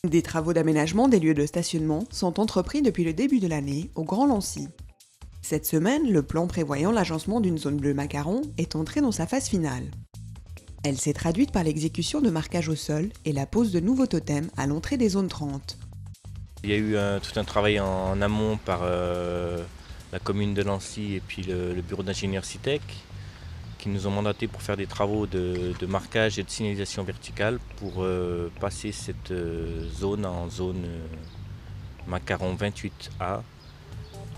Des travaux d'aménagement des lieux de stationnement sont entrepris depuis le début de l'année au Grand Lancy. Cette semaine, le plan prévoyant l'agencement d'une zone bleue macaron est entré dans sa phase finale. Elle s'est traduite par l'exécution de marquages au sol et la pose de nouveaux totems à l'entrée des zones 30. Il y a eu tout un travail en amont par la commune de Lancy et puis le bureau d'ingénieur CITEC qui nous ont mandaté pour faire des travaux de marquage et de signalisation verticale pour passer cette zone en zone Macaron 28A,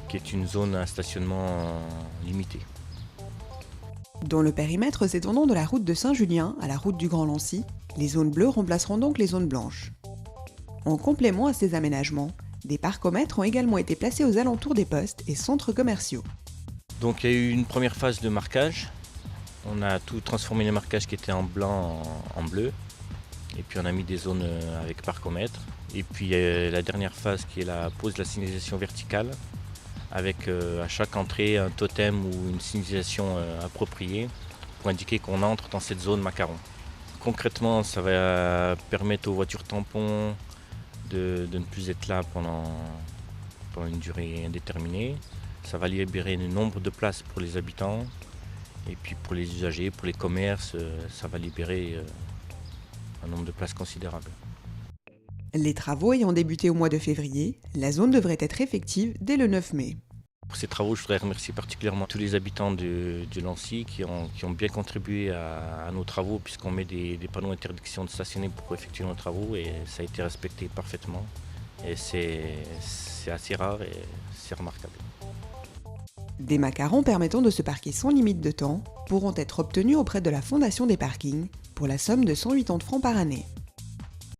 qui est une zone à stationnement limité. Dans le périmètre s'étendant de la route de Saint-Julien à la route du Grand Lancy, les zones bleues remplaceront donc les zones blanches. En complément à ces aménagements, des parcomètres ont également été placés aux alentours des postes et centres commerciaux. Donc il y a eu une première phase de marquage. On a tout transformé les marquages qui étaient en blanc en bleu. Et puis on a mis des zones avec parcomètre. Et puis la dernière phase qui est la pose de la signalisation verticale, avec à chaque entrée un totem ou une signalisation appropriée pour indiquer qu'on entre dans cette zone macaron. Concrètement, ça va permettre aux voitures tampons de ne plus être là pendant une durée indéterminée. Ça va libérer le nombre de places pour les habitants et puis pour les usagers, pour les commerces, ça va libérer un nombre de places considérable. Les travaux ayant débuté au mois de février, la zone devrait être effective dès le 9 mai. Pour ces travaux, je voudrais remercier particulièrement tous les habitants du Lancy qui ont bien contribué à nos travaux, puisqu'on met des panneaux d'interdiction de stationner pour effectuer nos travaux et ça a été respecté parfaitement. Et c'est assez rare et c'est remarquable. Des macarons permettant de se parquer sans limite de temps pourront être obtenus auprès de la Fondation des parkings pour la somme de 180 francs par année.